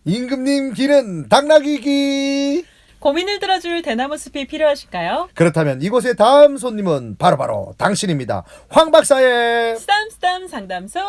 임금님 귀는 당나귀기. 고민을 들어줄 대나무 숲이 필요하실까요? 그렇다면 이곳의 다음 손님은 바로 당신입니다. 황 박사의 쓰담쓰담 상담소.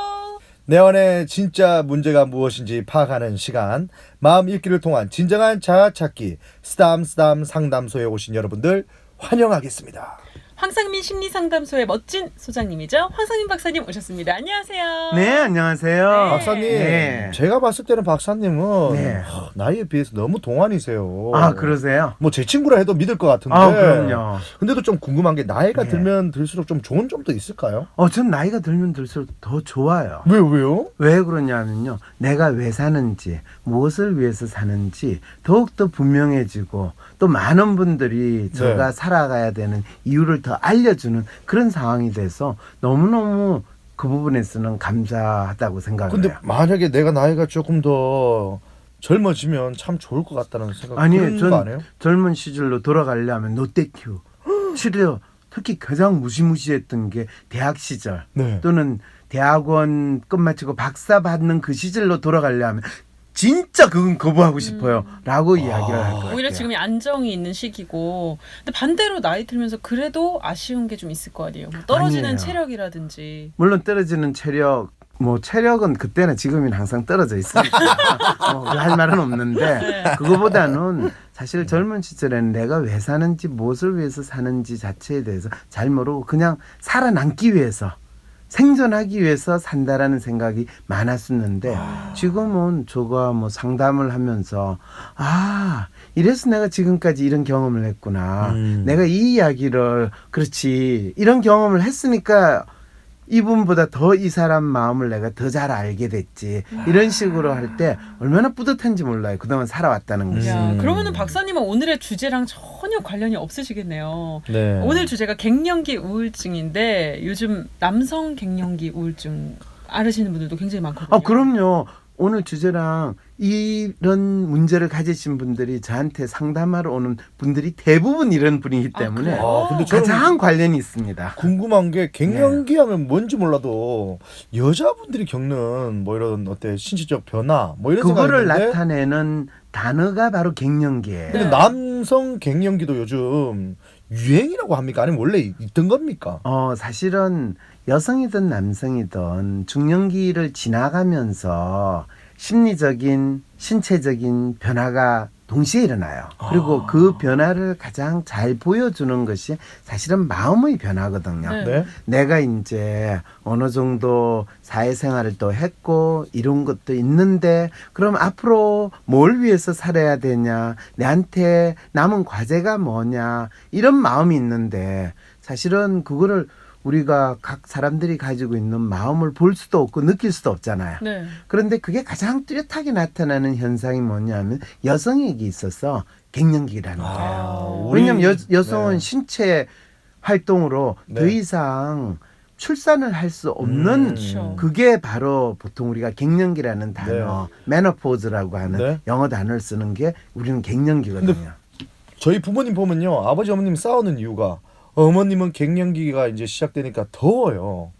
내 안에 진짜 문제가 무엇인지 파악하는 시간, 마음 읽기를 통한 진정한 자아 찾기 쓰담쓰담 상담소에 오신 여러분들 환영하겠습니다. 황상민 심리상담소의 멋진 소장님이죠. 황상민 박사님 오셨습니다. 안녕하세요. 네, 안녕하세요. 네. 박사님, 네. 제가 봤을 때는 박사님은 네. 나이에 비해서 너무 동안이세요. 아, 그러세요? 뭐 제 친구라 해도 믿을 것 같은데. 아, 그럼요. 근데도 좀 궁금한 게 나이가 네. 들면 들수록 좀 좋은 점도 있을까요? 전 나이가 들면 들수록 더 좋아요. 왜요? 왜 그러냐면요. 내가 왜 사는지, 무엇을 위해서 사는지 더욱더 분명해지고 또 많은 분들이 제가 네. 살아가야 되는 이유를 더 알려주는 그런 상황이 돼서 너무너무 그 부분에서는 감사하다고 생각을 근데 해요. 만약에 내가 나이가 조금 더 젊어지면 참 좋을 것 같다는 생각 아니에요. 그런 거 아니에요? 젊은 시절로 돌아가려면 노떼큐. 실제로 특히 가장 무시무시했던 게 대학 시절 네. 또는 대학원 끝마치고 박사 받는 그 시절로 돌아가려면 진짜 그건 거부하고 싶어요 라고 이야기를 할 것 같아요. 오히려 지금이 안정이 있는 시기고, 근데 반대로 나이 들면서 그래도 아쉬운 게 좀 있을 거 아니에요. 뭐 떨어지는 아니에요. 체력이라든지. 물론 떨어지는 체력, 체력은 그때나 지금은 항상 떨어져 있으니까 할 말은 없는데 네. 그거보다는 사실 젊은 시절에는 내가 왜 사는지 무엇을 위해서 사는지 자체에 대해서 잘 모르고 그냥 살아남기 위해서 생존하기 위해서 산다라는 생각이 많았었는데 지금은 저가 상담을 하면서 이래서 내가 지금까지 이런 경험을 했구나. 내가 이 이야기를 그렇지 이런 경험을 했으니까 이분보다 더 이 사람 마음을 내가 더 잘 알게 됐지. 이런 식으로 할 때 얼마나 뿌듯한지 몰라요. 그동안 살아왔다는 것이. 야, 그러면은 박사님은 오늘의 주제랑 전혀 관련이 없으시겠네요. 네. 오늘 주제가 갱년기 우울증인데 요즘 남성 갱년기 우울증 앓으시는 분들도 굉장히 많거든요. 그럼요. 오늘 주제랑 이런 문제를 가지신 분들이 저한테 상담하러 오는 분들이 대부분 이런 분이기 때문에 그래요? 근데 저는 가장 관련이 있습니다. 궁금한 게 갱년기 하면 뭔지 몰라도 여자분들이 겪는 뭐 이런 신체적 변화 뭐 이런 그거를 생각이 있는데 나타내는 단어가 바로 갱년기예요. 근데 네. 남성 갱년기도 요즘 유행이라고 합니까? 아니면 원래 있던 겁니까? 사실은 여성이든 남성이든 중년기를 지나가면서 심리적인, 신체적인 변화가 동시에 일어나요. 그리고 그 변화를 가장 잘 보여주는 것이 사실은 마음의 변화거든요. 네. 네. 내가 이제 어느 정도 사회생활을 또 했고 이런 것도 있는데 그럼 앞으로 뭘 위해서 살아야 되냐, 내한테 남은 과제가 뭐냐 이런 마음이 있는데 사실은 그거를 우리가 각 사람들이 가지고 있는 마음을 볼 수도 없고 느낄 수도 없잖아요. 네. 그런데 그게 가장 뚜렷하게 나타나는 현상이 뭐냐면 여성에게 있어서 갱년기라는 거예요. 우리- 왜냐하면 여성은 네. 신체 활동으로 더 네. 이상 출산을 할 수 없는 그렇죠. 그게 바로 보통 우리가 갱년기라는 단어, 메노포즈라고 하는 네. 영어 단어를 쓰는 게 우리는 갱년기거든요. 저희 부모님 보면요, 아버지 어머님 싸우는 이유가 어머님은 갱년기가 이제 시작되니까 더워요.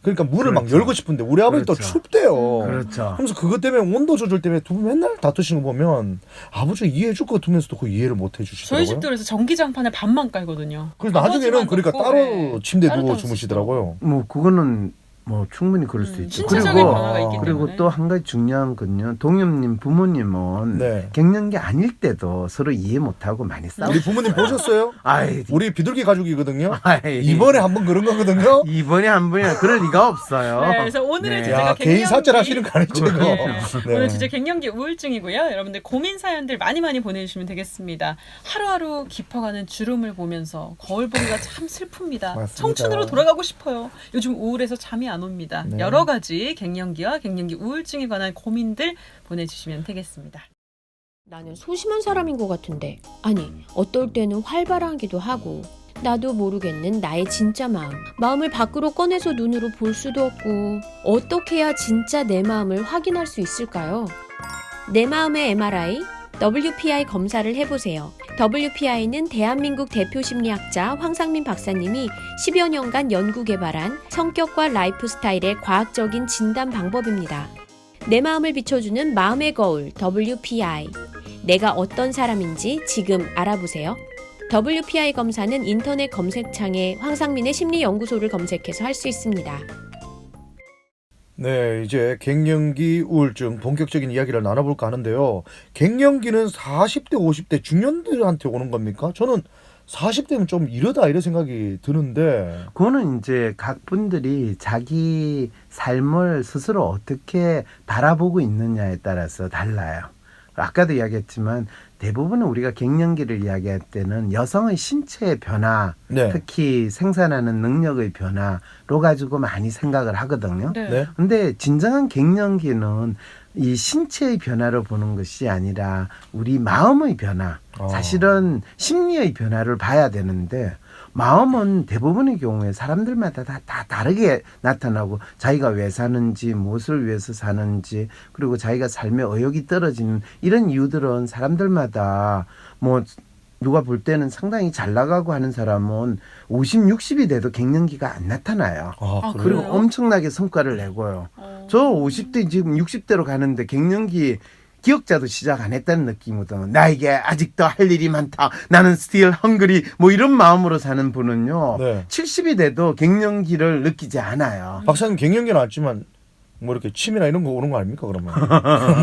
그러니까 문을 막 그렇죠. 열고 싶은데 우리 아버지 또 그렇죠. 춥대요. 그렇죠. 그래서 그것 때문에 온도 조절 때문에 두 분 맨날 다투시는 거 보면 아버지가 이해해 줄 것 같으면서도 그 이해를 못 저희 해주시더라고요. 집도 그래서 전기장판에 반만 깔거든요. 그래서 나중에는 아버지만 그러니까 놓고, 따로 네. 침대에 따로 누워 따로 주무시더라고요. 그거는 충분히 그럴 수 있죠. 신체적인 변화가 있기 그리고 때문에. 또 한 가지 중요한 건요. 동엽님 부모님은 네. 갱년기 아닐 때도 서로 이해 못하고 많이 싸우고. 우리 부모님 보셨어요? 아이, 우리 비둘기 가족이거든요. 아이. 이번에 한번 그런 거거든요. 이번에 한 번이나 그럴 리가 없어요. 네, 그래서 오늘의 네. 주제가 야, 개인 사찰 하시는 거 아니죠? 이거? 네. 네. 오늘 주제 갱년기 우울증이고요. 여러분들 고민 사연들 많이 보내주시면 되겠습니다. 하루하루 깊어가는 주름을 보면서 거울 보기가 참 슬픕니다. 맞습니다. 청춘으로 돌아가고 싶어요. 요즘 우울해서 잠이 안 옵니다. 네. 여러 가지 갱년기와 갱년기 우울증에 관한 고민들 보내주시면 되겠습니다. 나는 소심한 사람인 것 같은데, 아니 어떨 때는 활발하기도 하고, 나도 모르겠는 나의 진짜 마음을 밖으로 꺼내서 눈으로 볼 수도 없고, 어떻게 해야 진짜 내 마음을 확인할 수 있을까요? 내 마음의 MRI, WPI 검사를 해보세요. WPI는 대한민국 대표 심리학자 황상민 박사님이 10여 년간 연구 개발한 성격과 라이프 스타일의 과학적인 진단 방법입니다. 내 마음을 비춰주는 마음의 거울 WPI. 내가 어떤 사람인지 지금 알아보세요. WPI 검사는 인터넷 검색창에 황상민의 심리연구소를 검색해서 할 수 있습니다. 네, 이제 갱년기 우울증 본격적인 이야기를 나눠볼까 하는데요. 갱년기는 40대, 50대 중년들한테 오는 겁니까? 저는 40대면 좀 이르다 이런 생각이 드는데. 그거는 이제 각 분들이 자기 삶을 스스로 어떻게 바라보고 있느냐에 따라서 달라요. 아까도 이야기했지만 대부분은 우리가 갱년기를 이야기할 때는 여성의 신체의 변화, 네. 특히 생산하는 능력의 변화로 가지고 많이 생각을 하거든요. 네. 네. 근데 진정한 갱년기는 이 신체의 변화를 보는 것이 아니라 우리 마음의 변화, 사실은 심리의 변화를 봐야 되는데 마음은 대부분의 경우에 사람들마다 다 다르게 나타나고 자기가 왜 사는지 무엇을 위해서 사는지 그리고 자기가 삶의 의욕이 떨어지는 이런 이유들은 사람들마다 뭐 누가 볼 때는 상당히 잘 나가고 하는 사람은 50, 60이 돼도 갱년기가 안 나타나요. 아, 그래요? 그리고 그래요? 엄청나게 성과를 내고요. 저 50대 지금 60대로 가는데 갱년기 기억자도 시작 안 했다는 느낌이거든. 나에게 아직도 할 일이 많다. 나는 still hungry. 뭐 이런 마음으로 사는 분은요. 네. 70이 돼도 갱년기를 느끼지 않아요. 박사님 갱년기는 알지만 뭐 이렇게 침이나 이런 거 오는 거 아닙니까 그러면?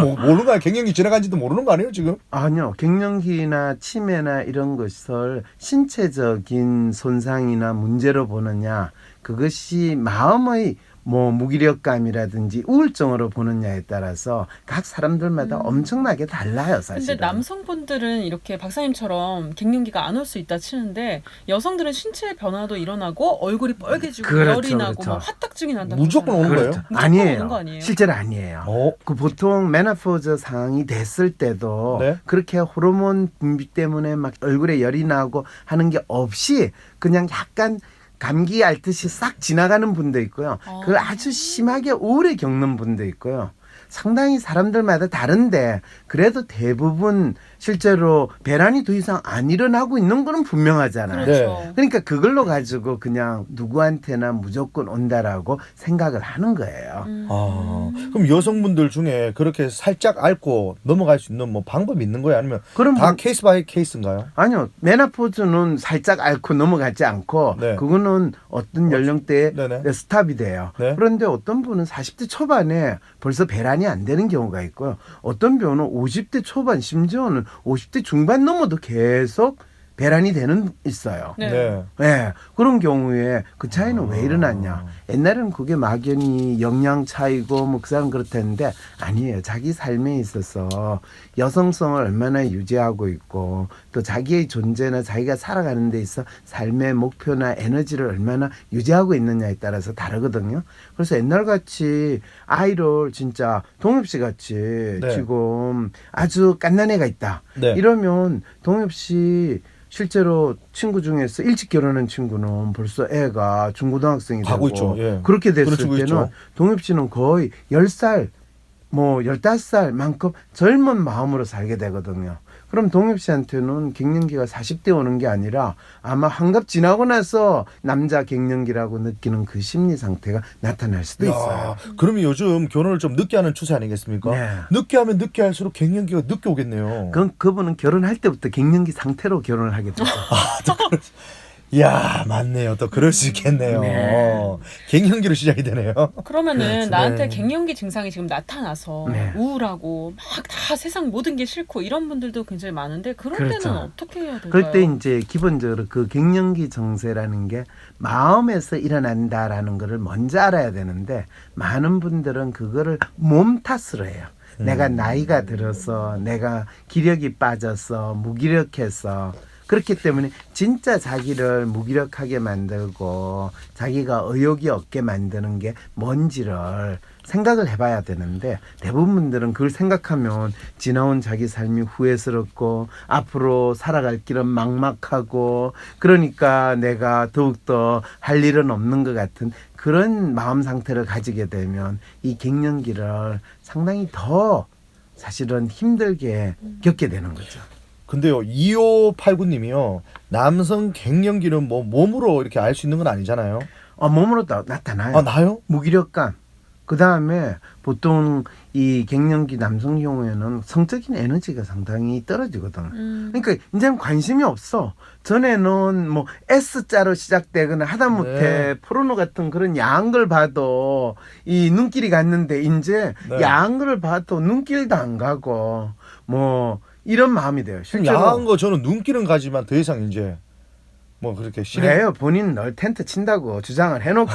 뭐 모르는 거 아니에요? 갱년기 지나간지도 모르는 거 아니에요 지금? 아니요. 갱년기나 치매나 이런 것을 신체적인 손상이나 문제로 보느냐. 그것이 마음의 뭐 무기력감이라든지 우울증으로 보느냐에 따라서 각 사람들마다 엄청나게 달라요, 사실은. 근데 남성분들은 이렇게 박사님처럼 갱년기가 안 올 수 있다 치는데 여성들은 신체 변화도 일어나고 얼굴이 빨개지고 그렇죠, 열이 나고 그렇죠. 뭐 화딱증이 난다. 무조건 오는 그러잖아요. 거예요? 무조건 아니에요. 오는 거 아니에요? 실제로 아니에요. 어? 그 보통 메노포즈 상황이 됐을 때도 네. 그렇게 호르몬 분비 때문에 막 얼굴에 열이 나고 하는 게 없이 그냥 약간 감기 앓듯이 싹 지나가는 분도 있고요. 그걸 아주 심하게 오래 겪는 분도 있고요. 상당히 사람들마다 다른데 그래도 대부분 실제로 배란이 더 이상 안 일어나고 있는 거는 분명하잖아요. 그렇죠. 그러니까 그걸로 가지고 그냥 누구한테나 무조건 온다라고 생각을 하는 거예요. 아, 그럼 여성분들 중에 그렇게 살짝 앓고 넘어갈 수 있는 뭐 방법이 있는 거예요? 아니면 그럼 다 뭐- 케이스 바이 케이스인가요? 아니요. 메노포즈는 살짝 앓고 넘어가지 않고 네. 그거는 어떤 연령대에 네네. 스탑이 돼요. 네. 그런데 어떤 분은 40대 초반에 벌써 배란이 안 되는 경우가 있고요. 어떤 분은 50대 초반 심지어는 50대 중반 넘어도 계속 배란이 되는 있어요. 네. 네, 그런 경우에 그 차이는 왜 일어났냐? 옛날에는 그게 막연히 영양 차이고 뭐 그 사람 그렇다는데 아니에요. 자기 삶에 있어서 여성성을 얼마나 유지하고 있고 또 자기의 존재나 자기가 살아가는 데 있어 삶의 목표나 에너지를 얼마나 유지하고 있느냐에 따라서 다르거든요. 그래서 옛날같이 아이를 진짜 동엽 씨 같이 네. 지금 아주 갓난 애가 있다. 네. 이러면 동엽 씨 실제로 친구 중에서 일찍 결혼한 친구는 벌써 애가 중고등학생이 가고 되고 있죠. 예. 그렇게 됐을 그런 친구 때는 있죠. 동엽 씨는 거의 10살 뭐 15살만큼 젊은 마음으로 살게 되거든요. 그럼 동엽 씨한테는 갱년기가 40대 오는 게 아니라 아마 환갑 지나고 나서 남자 갱년기라고 느끼는 그 심리 상태가 나타날 수도 있어요. 그러면 요즘 결혼을 좀 늦게 하는 추세 아니겠습니까? 네. 늦게 하면 늦게 할수록 갱년기가 늦게 오겠네요. 그분은 결혼할 때부터 갱년기 상태로 결혼을 하게 되죠. 이야, 맞네요. 또 그럴 수 있겠네요. 네. 갱년기로 시작이 되네요. 그러면은 그렇죠. 나한테 네. 갱년기 증상이 지금 나타나서 네. 우울하고 막 다 세상 모든 게 싫고 이런 분들도 굉장히 많은데 그럴 그렇죠. 때는 어떻게 해야 될까요? 그럴 때 이제 기본적으로 그 갱년기 정세라는 게 마음에서 일어난다라는 거를 먼저 알아야 되는데 많은 분들은 그거를 몸 탓으로 해요. 내가 나이가 들어서 내가 기력이 빠져서 무기력해서 그렇기 때문에 진짜 자기를 무기력하게 만들고 자기가 의욕이 없게 만드는 게 뭔지를 생각을 해봐야 되는데 대부분 분들은 그걸 생각하면 지나온 자기 삶이 후회스럽고 앞으로 살아갈 길은 막막하고 그러니까 내가 더욱더 할 일은 없는 것 같은 그런 마음 상태를 가지게 되면 이 갱년기를 상당히 더 사실은 힘들게 겪게 되는 거죠. 근데요, 2589님이요. 남성 갱년기는 뭐 몸으로 이렇게 알 수 있는 건 아니잖아요. 몸으로 나타나요. 아, 나요? 무기력감, 그 다음에 보통 이 갱년기 남성 경우에는 성적인 에너지가 상당히 떨어지거든. 그러니까 이제는 관심이 없어. 전에는 뭐 S자로 시작되거나 하다못해 네. 포르노 같은 그런 야한 걸 봐도 이 눈길이 갔는데 이제 네. 야한 걸 봐도 눈길도 안 가고 뭐 이런 마음이 돼요. 지금 실제로. 야한 거 저는 눈길은 가지만 더 이상 이제 뭐 그렇게 실행. 왜요? 본인 널 텐트 친다고 주장을 해놓고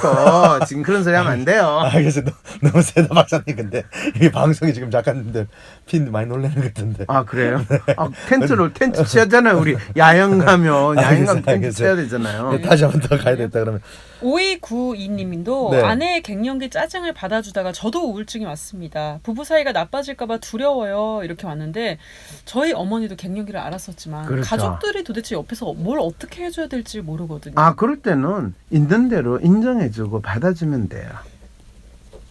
지금 그런 소리 하면 안 돼요. 그래서 너무 세다 박사님. 근데 이 방송이 지금 작가님들 핀 많이 놀라는 것 같은데. 아 그래요? 아, 텐트 취하잖아요. 우리 야영 가면 야영 가면 텐트 알겠어요. 취해야 되잖아요. 네, 다시 한번 더 가야 되겠다 그러면. 5292님도 네. 아내의 갱년기 짜증을 받아주다가 저도 우울증이 왔습니다. 부부 사이가 나빠질까봐 두려워요. 이렇게 왔는데 저희 어머니도 갱년기를 알았었지만 그렇죠. 가족들이 도대체 옆에서 뭘 어떻게 해줘야 될지 모르거든요. 아 그럴 때는 있는 대로 인정해주고 받아주면 돼요.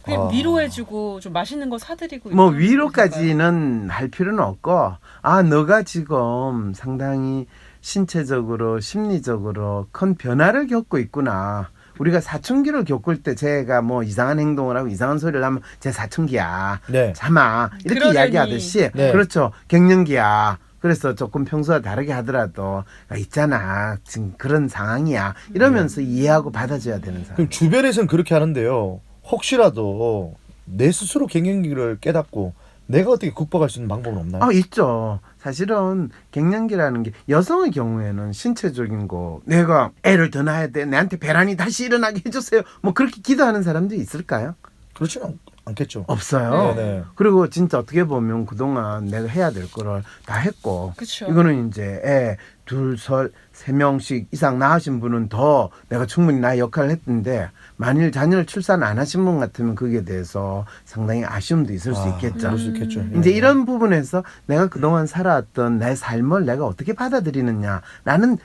그냥 아. 위로해주고 좀 맛있는 거 사드리고 뭐 이러는 건가요? 위로까지는 할 필요는 없고 아 너가 지금 상당히 신체적으로 심리적으로 큰 변화를 겪고 있구나. 우리가 사춘기를 겪을 때 제가 뭐 이상한 행동을 하고 이상한 소리를 하면 제 사춘기야. 네. 참아. 이렇게 그러려니. 이야기하듯이 네. 그렇죠. 갱년기야. 그래서 조금 평소와 다르게 하더라도 있잖아. 지금 그런 상황이야. 이러면서 이해하고 받아줘야 되는 사람. 그럼 주변에서는 그렇게 하는데요. 혹시라도 내 스스로 갱년기를 깨닫고 내가 어떻게 극복할 수 있는 방법은 없나요? 아, 있죠. 사실은 갱년기라는 게 여성의 경우에는 신체적인 거 내가 애를 더 낳아야 돼. 내한테 배란이 다시 일어나게 해주세요. 뭐 그렇게 기도하는 사람들이 있을까요? 그렇지는 않겠죠. 없어요. 네네. 그리고 진짜 어떻게 보면 그동안 내가 해야 될 거를 다 했고 그쵸. 이거는 이제 애 둘, 세 명씩 이상 낳으신 분은 더 내가 충분히 나의 역할을 했는데 만일 자녀를 출산 안 하신 분 같으면 거기에 대해서 상당히 아쉬움도 있을 수 있겠죠. 그럴 수 있겠죠. 이제 예. 이런 부분에서 내가 그동안 살아왔던 내 삶을 내가 어떻게 받아들이느냐라는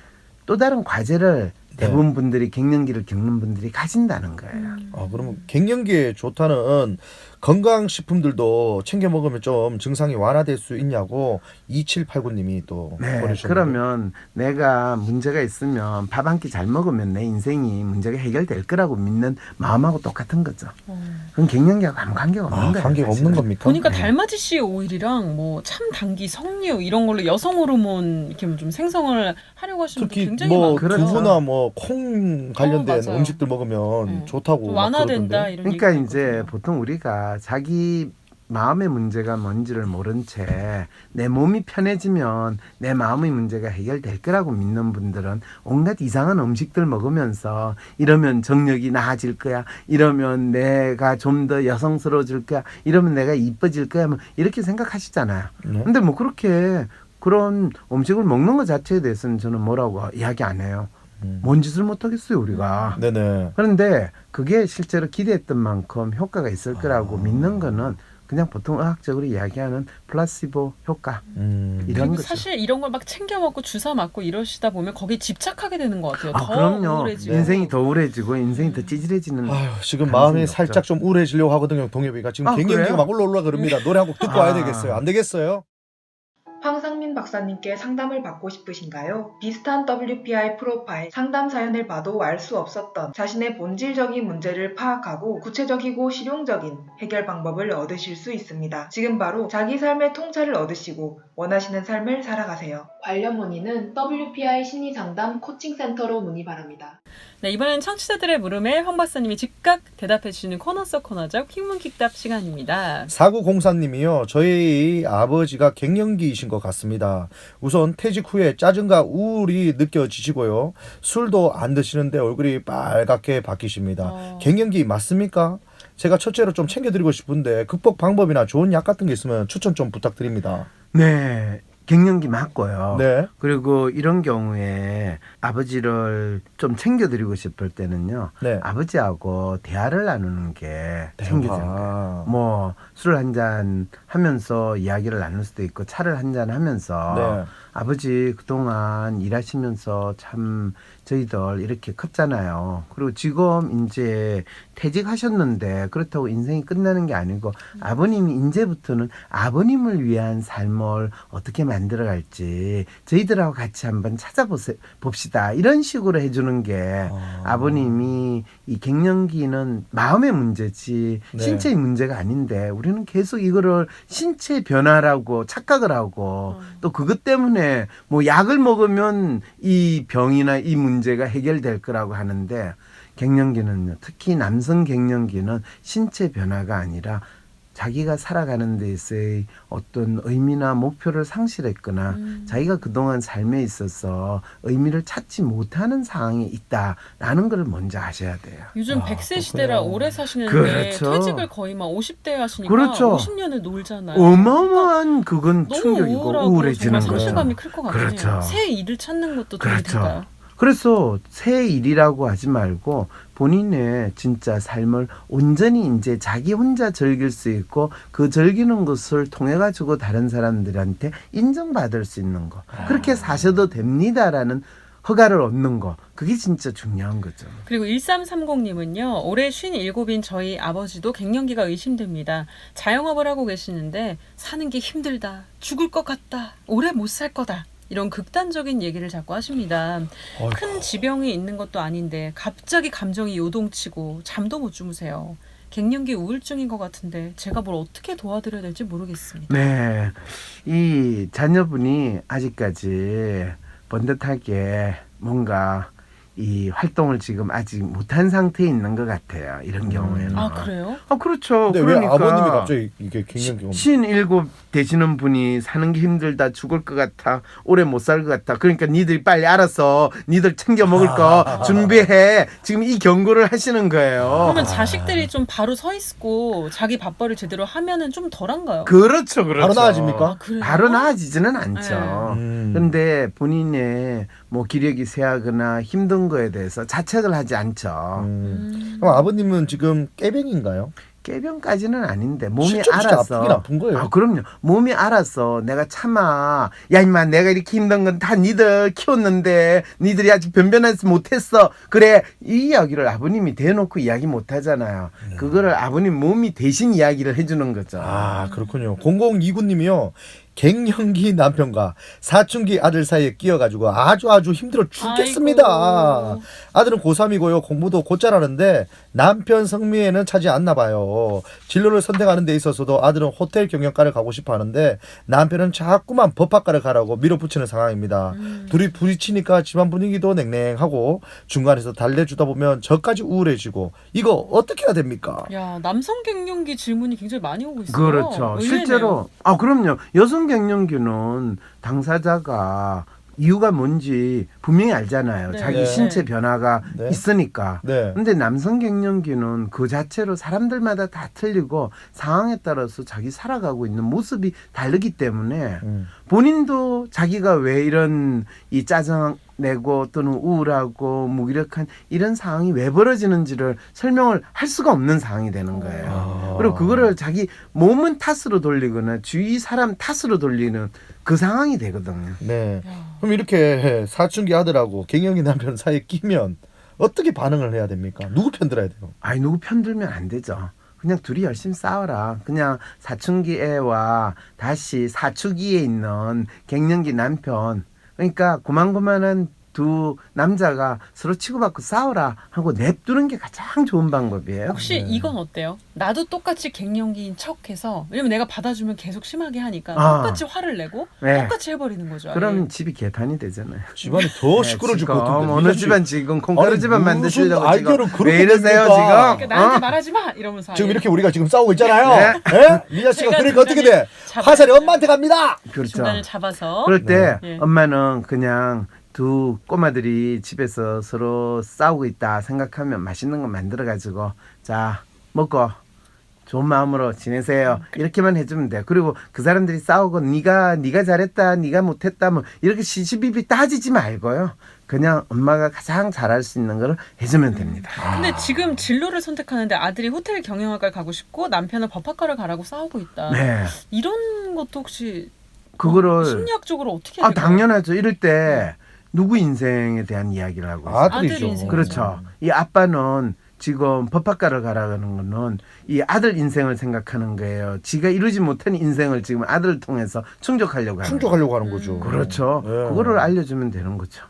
또 다른 과제를 대부분 분들이 갱년기를 겪는 분들이 가진다는 거예요. 그러면 갱년기에 좋다는 건강식품들도 챙겨 먹으면 좀 증상이 완화될 수 있냐고 2789님이 또 네, 보내주셨는데. 그러면 내가 문제가 있으면 밥 한 끼 잘 먹으면 내 인생이 문제가 해결될 거라고 믿는 마음하고 똑같은 거죠. 그건 갱년기하고 아무 관계가 없는 거예요. 관계가 사실은. 없는 겁니까? 보니까 네. 달맞이 씨 오일이랑 뭐 참당기, 석류 이런 걸로 여성 호르몬 이렇게 좀 생성을 하려고 하시는 분들 특히 굉장히 뭐 많고요. 그렇죠. 두부나 뭐 콩 관련된 맞아요. 음식들 먹으면 좋다고 막 완화된다 그러던데. 이런 그러니까 얘기가 이제 있거든요. 보통 우리가 자기 마음의 문제가 뭔지를 모른 채 내 몸이 편해지면 내 마음의 문제가 해결될 거라고 믿는 분들은 온갖 이상한 음식들 먹으면서 이러면 정력이 나아질 거야. 이러면 내가 좀 더 여성스러워질 거야. 이러면 내가 이뻐질 거야. 뭐 이렇게 생각하시잖아요. 네. 근데 뭐 그렇게 그런 음식을 먹는 것 자체에 대해서는 저는 뭐라고 이야기 안 해요. 뭔 짓을 못 하겠어요, 우리가. 네네. 그런데 그게 실제로 기대했던 만큼 효과가 있을 거라고 믿는 거는 그냥 보통 의학적으로 이야기하는 플라시보 효과 이런 그리고 거죠. 사실 이런 걸 막 챙겨 먹고 주사 맞고 이러시다 보면 거기에 집착하게 되는 것 같아요. 아, 더 그럼요. 우울해지고. 인생이 더 우울해지고 인생이 더 찌질해지는. 아유, 지금 가능성이 마음이 없죠. 살짝 좀 우울해지려고 하거든요, 동엽이가. 지금 아, 갱년기가 그래요? 막 올라올라 그럽니다. 노래 한 곡 듣고 와야 아. 되겠어요. 안 되겠어요? 황상민 박사님께 상담을 받고 싶으신가요? 비슷한 WPI 프로파일 상담 사연을 봐도 알 수 없었던 자신의 본질적인 문제를 파악하고 구체적이고 실용적인 해결 방법을 얻으실 수 있습니다. 지금 바로 자기 삶의 통찰을 얻으시고 원하시는 삶을 살아가세요. 관련 문의는 WPI 심리상담 코칭센터로 문의 바랍니다. 네, 이번엔 청취자들의 물음에 황 박사님이 즉각 대답해 주시는 코너 속 코너죠. 킹문킥답 시간입니다. 4904님이요. 저희 아버지가 갱년기이신 것 같습니다. 우선 퇴직 후에 짜증과 우울이 느껴지시고요. 술도 안 드시는데 얼굴이 빨갛게 바뀌십니다. 갱년기 맞습니까? 제가 첫째로 좀 챙겨드리고 싶은데 극복 방법이나 좋은 약 같은 게 있으면 추천 좀 부탁드립니다. 네. 갱년기 맞고요. 네. 그리고 이런 경우에 아버지를 좀 챙겨드리고 싶을 때는요. 네. 아버지하고 대화를 나누는 게 챙겨지는 거예요. 뭐 술 한잔 하면서 이야기를 나눌 수도 있고 차를 한잔 하면서 네. 아버지 그동안 일하시면서 참 저희들 이렇게 컸잖아요. 그리고 지금 이제 퇴직하셨는데 그렇다고 인생이 끝나는 게 아니고 아버님이 이제부터는 아버님을 위한 삶을 어떻게 만들어갈지 저희들하고 같이 한번 찾아봅시다. 이런 식으로 해주는 게 아버님이 이 갱년기는 마음의 문제지 네. 신체의 문제가 아닌데 우리는 계속 이거를 신체 변화라고 착각을 하고 또 그것 때문에 뭐 약을 먹으면 이 병이나 이 문제가 해결될 거라고 하는데 갱년기는요, 특히 남성 갱년기는 신체 변화가 아니라 자기가 살아가는 데 있어의 어떤 의미나 목표를 상실했거나 자기가 그동안 삶에 있어서 의미를 찾지 못하는 상황이 있다라는 걸 먼저 아셔야 돼요. 요즘 100세 시대라 그렇구나. 오래 사시는데 그렇죠. 퇴직을 거의 막 50대에 하시니까 그렇죠. 50년을 놀잖아요. 어마어마한 그건 너무 충격이고 우울하고 우울해지는 정말 거죠. 상실감이 클 것 같아요. 그렇죠. 새 일을 찾는 것도 도움이 그렇죠. 될까요? 그래서 새 일이라고 하지 말고 본인의 진짜 삶을 온전히 이제 자기 혼자 즐길 수 있고 그 즐기는 것을 통해 가지고 다른 사람들한테 인정받을 수 있는 거. 그렇게 사셔도 됩니다라는 허가를 얻는 거. 그게 진짜 중요한 거죠. 그리고 1330님은요. 올해 57인 저희 아버지도 갱년기가 의심됩니다. 자영업을 하고 계시는데 사는 게 힘들다. 죽을 것 같다. 오래 못 살 거다. 이런 극단적인 얘기를 자꾸 하십니다. 어이구. 큰 지병이 있는 것도 아닌데 갑자기 감정이 요동치고 잠도 못 주무세요. 갱년기 우울증인 것 같은데 제가 뭘 어떻게 도와드려야 될지 모르겠습니다. 네. 이 자녀분이 아직까지 번듯하게 뭔가 이 활동을 지금 아직 못한 상태에 있는 것 같아요. 이런 경우에는. 아 그래요? 아, 그렇죠. 근데 그러니까 왜 아버님이 갑자기 이게 갱년기가 57 되시는 분이 사는 게 힘들다, 죽을 것 같아, 오래 못 살 것 같아. 그러니까 니들이 빨리 알아서 니들 챙겨 먹을 거 준비해. 지금 이 경고를 하시는 거예요. 그러면 자식들이 좀 바로 서 있고 자기 밥벌이를 제대로 하면은 좀 덜한가요? 그렇죠, 그렇죠. 바로 나아집니까? 아, 그래요? 바로 나아지지는 않죠. 네. 근데 본인의 뭐 기력이 쇠하거나 힘든 거에 대해서 자책을 하지 않죠. 그럼 아버님은 지금 깨병인가요? 깨병까지는 아닌데 몸이 실제로 진짜 알아서 아프긴 아픈 거예요. 아, 그럼요. 몸이 알아서 내가 참아. 야 임마 내가 이렇게 힘든 건 다 니들 키웠는데 니들이 아직 변변하지 못했어. 그래 이 이야기를 아버님이 대놓고 이야기 못하잖아요. 그거를 아버님 몸이 대신 이야기를 해주는 거죠. 아 그렇군요. 0029님이요. 갱년기 남편과 사춘기 아들 사이에 끼어가지고 아주 힘들어 죽겠습니다. 아이고. 아들은 고3이고요. 공부도 곧잘 하는데 남편 성미에는 차지 않나 봐요. 진로를 선택하는 데 있어서도 아들은 호텔 경영과를 가고 싶어 하는데 남편은 자꾸만 법학과를 가라고 밀어붙이는 상황입니다. 둘이 부딪히니까 집안 분위기도 냉랭하고 중간에서 달래주다 보면 저까지 우울해지고 이거 어떻게 해야 됩니까? 야 남성 갱년기 질문이 굉장히 많이 오고 있어요. 그렇죠. 의외네요. 실제로 그럼요. 여성 갱년기는 당사자가 이유가 뭔지 분명히 알잖아요. 네. 자기 네. 신체 변화가 네. 있으니까. 네. 근데 남성 갱년기는 그 자체로 사람들마다 다 틀리고 상황에 따라서 자기 살아가고 있는 모습이 다르기 때문에 본인도 자기가 왜 이런 이 짜증 내고 또는 우울하고 무기력한 이런 상황이 왜 벌어지는지를 설명을 할 수가 없는 상황이 되는 거예요. 그리고 그거를 자기 몸은 탓으로 돌리거나 주위 사람 탓으로 돌리는 그 상황이 되거든요. 네. 야. 그럼 이렇게 사춘기 아들하고 갱년기 남편 사이에 끼면 어떻게 반응을 해야 됩니까? 누구 편 들어야 돼요? 아니 누구 편 들면 안 되죠. 그냥 둘이 열심히 싸워라. 그냥 사춘기 애와 다시 사춘기에 있는 갱년기 남편. 그러니까 고만고만한 두 남자가 서로 치고받고 싸워라 하고 냅두는 게 가장 좋은 방법이에요. 혹시 이건 어때요? 나도 똑같이 갱년기인 척해서 왜냐면 내가 받아주면 계속 심하게 하니까 아. 똑같이 화를 내고 네. 똑같이 해버리는 거죠. 그럼 아예. 집이 개판이 되잖아요. 집안이 더 네, 시끄러질 것 지금 같은데. 어느 집안 지금 콩가루 아니, 집안 무슨 만드시려고 아이디어를 지금 그렇게 왜 이러세요 냅니까? 지금? 그러니까 나한테 말하지 마 이러면서 지금 아예. 이렇게 우리가 지금 싸우고 있잖아요. 네. 예? 미자 씨가 제가 그러니까 어떻게 돼? 잡아야 화살이 돼요. 엄마한테 갑니다. 그렇죠. 중간을 잡아서 그럴 때 네. 엄마는 그냥 두 꼬마들이 집에서 서로 싸우고 있다 생각하면 맛있는 거 만들어 가지고 자 먹고 좋은 마음으로 지내세요. 이렇게만 해주면 돼요. 그리고 그 사람들이 싸우고 네가 잘했다, 네가 못했다, 뭐 이렇게 시시비비 따지지 말고요. 그냥 엄마가 가장 잘할 수 있는 걸 해주면 됩니다. 근데 지금 진로를 선택하는데 아들이 호텔 경영학과를 가고 싶고 남편은 법학과를 가라고 싸우고 있다. 네, 이런 것도 혹시 그거를 심리학적으로 어떻게 해야 될까요? 당연하죠. 이럴 때 누구 인생에 대한 이야기를 하고 있어요. 아들이죠. 아들 인생. 그렇죠. 이 아빠는 지금 법학과를 가라는 거는 이 아들 인생을 생각하는 거예요. 지가 이루지 못한 인생을 지금 아들을 통해서 충족하려고 하는 충족하려고 하는 거죠. 그렇죠. 네. 그거를 알려주면 되는 거죠.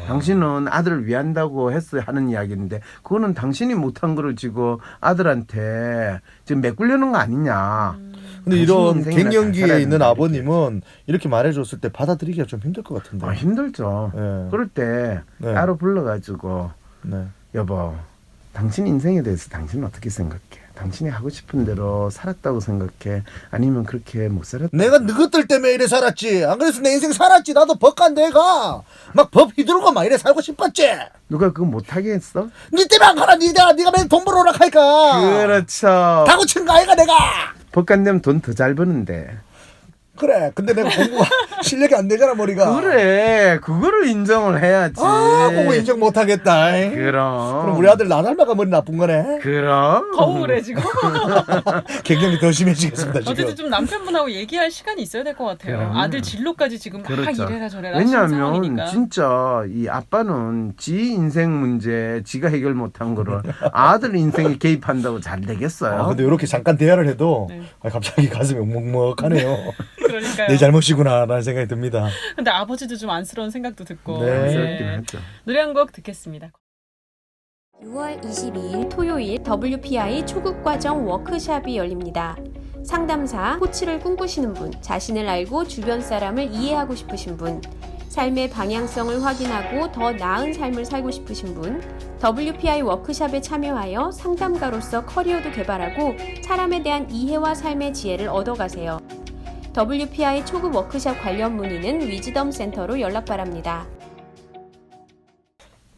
당신은 아들을 위한다고 했어야 하는 이야기인데 그거는 당신이 못한 거를 지고 아들한테 지금 메꾸려는 거 아니냐. 근데 당신 이런 인생이나 잘 갱년기에 살아야 있는 된다, 아버님은 이렇게 말해줬을 때 받아들이기가 좀 힘들 것 같은데. 아, 힘들죠. 네. 그럴 때 네. 따로 불러가지고 네. 여보, 당신 인생에 대해서 당신은 어떻게 생각해? 당신이 하고 싶은 대로 살았다고 생각해? 아니면 그렇게 못 살았다? 내가 너희들 때문에 이래 살았지. 안 그래서 내 인생 살았지. 나도 법관 내가 막 법 휘두르고 막 이래 살고 싶었지. 누가 그거 못하게 했어? 니 때문에 안 가라. 네가 맨날 돈 벌어 오락하니까. 그렇죠. 다 고친 거 아이가 내가. 법관 되면 돈 더 잘 버는데. 그래. 근데 내가 공부가 실력이 안 되잖아 머리가. 그래, 그거를 인정을 해야지. 아, 그거 인정 못 하겠다. 그럼. 그럼 우리 아들 나 닮아가 머리 나쁜 거네. 그럼. 더 우울해 지금. 갱년기 더 심해지겠습니다 지금. 어쨌든 좀 남편분하고 얘기할 시간이 있어야 될 것 같아요. 그럼. 아들 진로까지 지금 막 그렇죠. 이래라 저래라 하시는 왜냐하면 상황이니까. 진짜 이 아빠는 지 인생 문제 지가 해결 못한 거를 아들 인생에 개입한다고 잘 되겠어요? 아, 근데 이렇게 잠깐 대화를 해도 네. 갑자기 가슴이 먹먹하네요. 그러니까요. 내 잘못이구나라는 생각이 듭니다. 근데 아버지도 좀 안쓰러운 생각도 듣고. 네. 안쓰럽긴 하죠. 노래 한 곡 듣겠습니다. 6월 22일 토요일 WPI 초급과정 워크샵이 열립니다. 상담사, 코치를 꿈꾸시는 분, 자신을 알고 주변 사람을 이해하고 싶으신 분, 삶의 방향성을 확인하고 더 나은 삶을 살고 싶으신 분, WPI 워크샵에 참여하여 상담가로서 커리어도 개발하고 사람에 대한 이해와 삶의 지혜를 얻어가세요. WPI 초급 워크샵 관련 문의는 위즈덤 센터로 연락 바랍니다.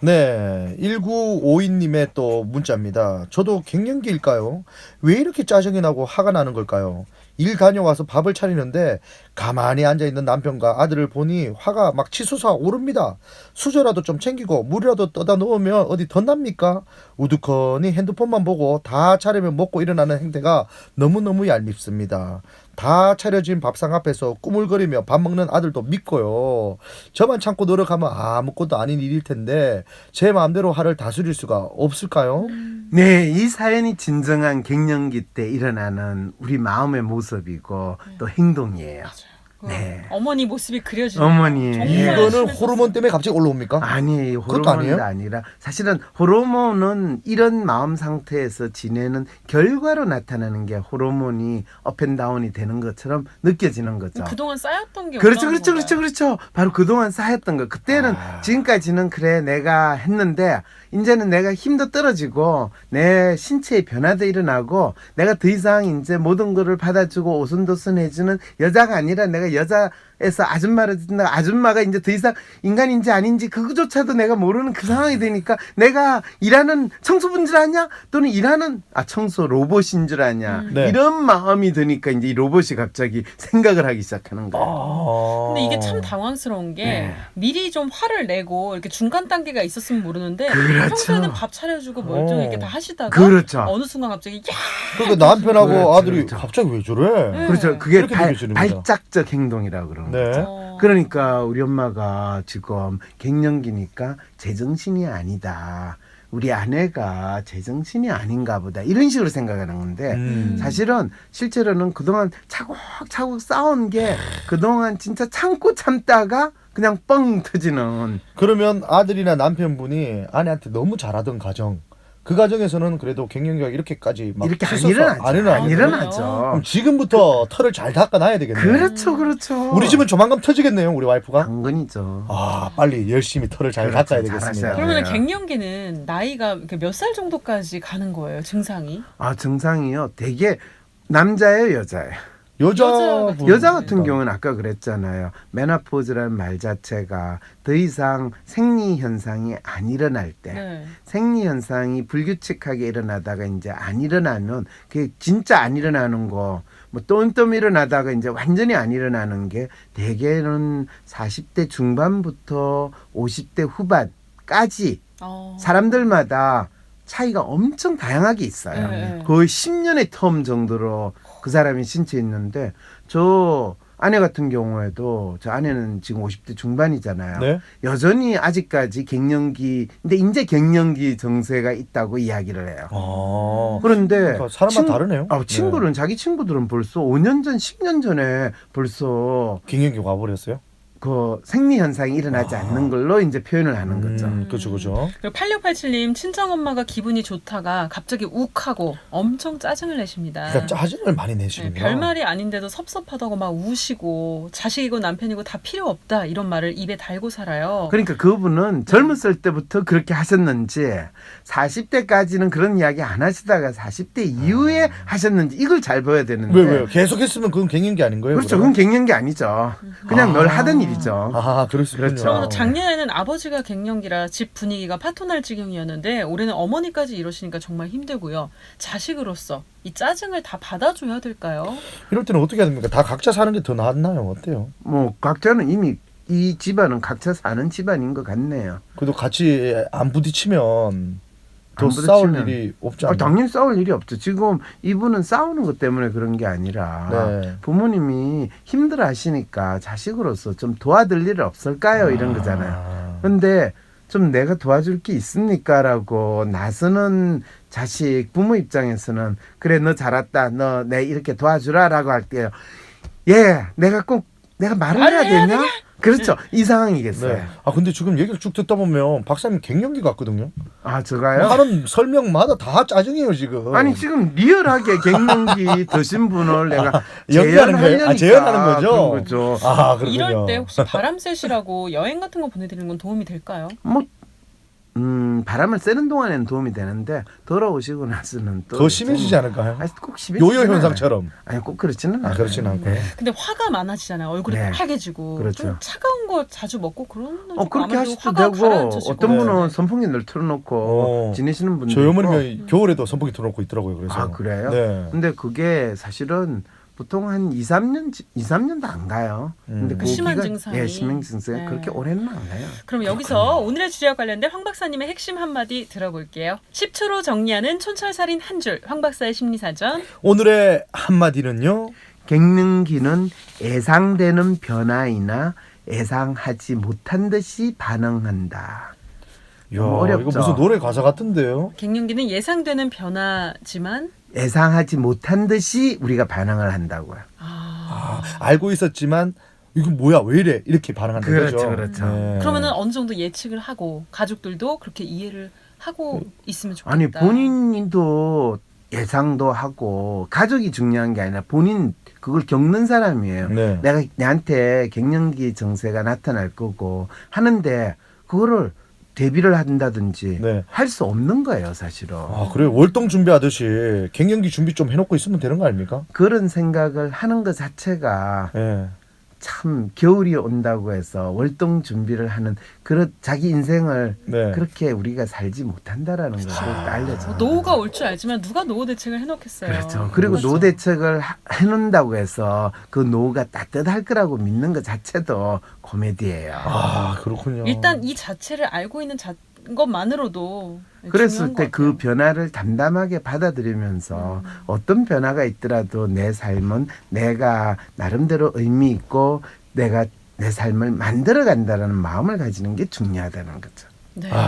네, 1952님의 또 문자입니다. 저도 갱년기일까요? 왜 이렇게 짜증이 나고 화가 나는 걸까요? 일 다녀와서 밥을 차리는데 가만히 앉아있는 남편과 아들을 보니 화가 막 치솟아 오릅니다. 수저라도 좀 챙기고 물이라도 떠다 놓으면 어디 덧납니까? 우두커니 핸드폰만 보고 다 차리면 먹고 일어나는 행태가 너무너무 얄밉습니다. 다 차려진 밥상 앞에서 꾸물거리며 밥 먹는 아들도 밉고요. 저만 참고 노력하면 아무것도 아닌 일일 텐데 제 마음대로 화를 다스릴 수가 없을까요? 네, 이 사연이 진정한 갱년기 때 일어나는 우리 마음의 모습이고 또 행동이에요. 네. 어머니 모습이 그려지는. 어머니. 정말 이거는 심했었어요. 호르몬 때문에 갑자기 올라옵니까? 아니, 그것도 아니에요? 호르몬이 아니라 사실은 호르몬은 이런 마음 상태에서 지내는 결과로 나타나는 게 호르몬이 업앤다운이 되는 것처럼 느껴지는 거죠. 그동안 쌓였던 게 그렇죠, 올라오는 그렇죠, 건가요? 그렇죠, 그렇죠. 바로 그동안 쌓였던 거. 그때는 지금까지는 그래 내가 했는데 이제는 내가 힘도 떨어지고 내 신체의 변화도 일어나고 내가 더 이상 이제 모든 거를 받아주고 오순도순 해주는 여자가 아니라 내가 여자에서 아줌마를 듣는다. 아줌마가 이제 더 이상 인간인지 아닌지 그거조차도 내가 모르는 그 상황이 되니까 내가 일하는 청소부인 줄 아냐? 또는 일하는 청소 로봇인 줄 아냐? 네. 이런 마음이 드니까 이제 이 로봇이 갑자기 생각을 하기 시작하는 거예요. 근데 이게 참 당황스러운 게 네. 미리 좀 화를 내고 이렇게 중간 단계가 있었으면 모르는데 그렇죠. 평소에는 밥 차려주고 멀쩡히 이렇게 다 하시다가 그렇죠. 어느 순간 갑자기 야 그러니까 남편하고 그렇죠, 아들이 그렇죠. 갑자기 왜 저래? 네. 그렇죠. 그게 그렇게 느껴집니다. 발작적 행동이라고 그러는 거죠. 네. 그러니까 우리 엄마가 지금 갱년기니까 제정신이 아니다. 우리 아내가 제정신이 아닌가 보다. 이런 식으로 생각하는 건데 사실은 실제로는 그동안 차곡차곡 쌓은 게 그동안 진짜 참고 참다가 그냥 뻥 터지는. 그러면 아들이나 남편분이 아내한테 너무 잘하던 가정, 그 가정에서는 그래도 갱년기가 이렇게까지 막 이렇게 안 치솟아 일어나죠. 안 일어나요. 안 그래요? 일어나죠. 그럼 지금부터 털을 잘 닦아놔야 되겠네요. 그렇죠, 그렇죠. 우리 집은 조만간 터지겠네요, 우리 와이프가. 당근이죠. 아, 빨리 열심히 털을 잘 그렇죠, 닦아야 잘하셔야 되겠습니다. 돼요. 그러면 네. 갱년기는 나이가 몇 살 정도까지 가는 거예요 증상이? 증상이요. 되게 남자예요, 여자예요. 여자 같은 경우는 아까 그랬잖아요. 메노포즈라는 말 자체가 더 이상 생리 현상이 안 일어날 때, 네. 생리 현상이 불규칙하게 일어나다가 이제 안 일어나면 그게 진짜 안 일어나는 거, 뭐 똠똠 일어나다가 이제 완전히 안 일어나는 게 대개는 40대 중반부터 50대 후반까지 사람들마다 차이가 엄청 다양하게 있어요. 네. 거의 10년의 텀 정도로 그 사람이 신체 있는데 저 아내 같은 경우에도 저 아내는 지금 50대 중반이잖아요. 네. 여전히 아직까지 갱년기, 근데 이제 갱년기 증세가 있다고 이야기를 해요. 그런데 그러니까 사람마다 다르네요. 친구는 자기 친구들은 벌써 5년 전, 10년 전에 벌써 갱년기 와버렸어요. 그 생리 현상이 일어나지 않는 걸로 이제 표현을 하는 거죠. 그렇죠, 그렇죠. 그리고 8687님 친정엄마가 기분이 좋다가 갑자기 욱하고 엄청 짜증을 내십니다. 그러니까 짜증을 많이 네, 내시는구나. 별말이 아닌데도 섭섭하다고 막 우시고 자식이고 남편이고 다 필요 없다 이런 말을 입에 달고 살아요. 그러니까 그분은 젊었을 때부터 그렇게 하셨는지 40대까지는 그런 이야기 안 하시다가 40대 이후에 하셨는지 이걸 잘 봐야 되는데. 왜요? 계속했으면 그건 갱년기 아닌 거예요? 그렇죠. 그러면? 그건 갱년기 아니죠. 그냥 늘 하던 일이죠. 그럴 수 있군요. 그러면 작년에는 아버지가 갱년기라 집 분위기가 파토날 지경이었는데 올해는 어머니까지 이러시니까 정말 힘들고요. 자식으로서 이 짜증을 다 받아줘야 될까요? 이럴 때는 어떻게 해야 됩니까? 다 각자 사는 게 더 낫나요? 어때요? 뭐 각자는 이미 이 집안은 각자 사는 집안인 것 같네요. 그래도 같이 안 부딪히면 더 안 싸울 부딪히면. 일이 없지 않나요? 당연히 싸울 일이 없죠. 지금 이분은 싸우는 것 때문에 그런 게 아니라 네. 부모님이 힘들어 하시니까 자식으로서 좀 도와줄 일 없을까요? 이런 거잖아요. 근데 좀 내가 도와줄 게 있습니까? 라고 나서는 자식 부모 입장에서는 그래 너 잘 왔다. 너 내 이렇게 도와주라 라고 할게요. 예, 내가 말을 해야 되냐? 그렇죠. 이 상황이겠어요. 네. 근데 지금 얘기를 쭉 듣다 보면 박사님 갱년기 같거든요. 제가요? 하는 설명마다 다 짜증이에요 지금. 아니 지금 리얼하게 갱년기 드신 분을 내가 연기하는 거예요? 재연하려니까 재연하는 거죠? 그런 거죠. 그렇군요. 이럴 때 혹시 바람 쐬시라고 여행 같은 거 보내드리는 건 도움이 될까요? 뭐 바람을 쐬는 동안에는 도움이 되는데 돌아오시고 나서는 또 더 심해지지 않을까요? 꼭 심해지지 요요 현상처럼. 아니 꼭 그렇지는 않아요. 그렇지는 않고요. 근데 화가 많아지잖아요. 얼굴이 네. 빨개지고 그렇죠. 좀 차가운 거 자주 먹고 그러면 좀 그렇게 아무래도 하셔도 화가 되고 가라앉으시고. 어떤 분은 네. 선풍기를 틀어놓고 지내시는 분들 저희 어머님이 겨울에도 선풍기 틀어놓고 있더라고요. 그래서. 그래요? 네. 근데 그게 사실은 보통 한 2, 3년도 안 가요. 근데 그 심한 기간- 증상이. 예, 심한 증상이 네. 그렇게 오래는 안 가요. 그럼 여기서 오늘의 주제와 관련된 황 박사님의 핵심 한마디 들어볼게요. 10초로 정리하는 촌철살인 한 줄, 황 박사의 심리사전. 오늘의 한마디는요. 갱년기는 예상되는 변화이나 예상하지 못한 듯이 반응한다. 이야, 어렵죠. 이거 무슨 노래 가사 같은데요? 갱년기는 예상되는 변화지만 예상하지 못한 듯이 우리가 반응을 한다고요. 알고 있었지만 이거 뭐야 왜 이래 이렇게 반응하는 그렇죠, 거죠. 그렇죠. 그러면은 어느 정도 예측을 하고 가족들도 그렇게 이해를 하고 있으면 좋겠다. 아니 본인도 예상도 하고 가족이 중요한 게 아니라 본인 그걸 겪는 사람이에요. 네. 내가 내한테 갱년기 증세가 나타날 거고 하는데 그거를 대비를 한다든지 네. 할 수 없는 거예요, 사실은. 그래요. 월동 준비하듯이 갱년기 준비 좀 해놓고 있으면 되는 거 아닙니까? 그런 생각을 하는 것 자체가 네. 참 겨울이 온다고 해서 월동 준비를 하는 그런 자기 인생을 네. 그렇게 우리가 살지 못한다라는 것을 알려줘요. 노후가 올 줄 알지만 누가 노후 대책을 해놓겠어요. 그렇죠. 그리고 그렇죠. 노후 대책을 해놓는다고 해서 그 노후가 따뜻할 거라고 믿는 것 자체도 코미디예요. 그렇군요. 일단 이 자체를 알고 있는 것만으로도 그랬을 중요한 때 것 그 같아요. 변화를 담담하게 받아들이면서 어떤 변화가 있더라도 내 삶은 내가 나름대로 의미 있고 내가 내 삶을 만들어 간다는 마음을 가지는 게 중요하다는 거죠. 네. 오늘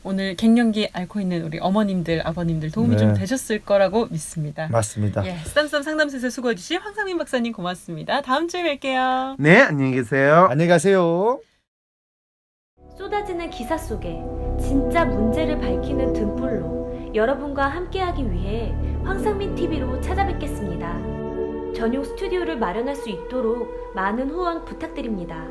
오늘 갱년기 앓고 있는 우리 어머님들, 아버님들 도움이 네. 좀 되셨을 거라고 믿습니다. 맞습니다. 예, 쌈쌈 상담소에서 수고해주신 황상민 박사님 고맙습니다. 다음 주에 뵐게요. 네, 안녕히 계세요. 안녕히 가세요. 쏟아지는 기사 속에 진짜 문제를 밝히는 등불로 여러분과 함께하기 위해 황상민 TV로 찾아뵙겠습니다. 전용 스튜디오를 마련할 수 있도록 많은 후원 부탁드립니다.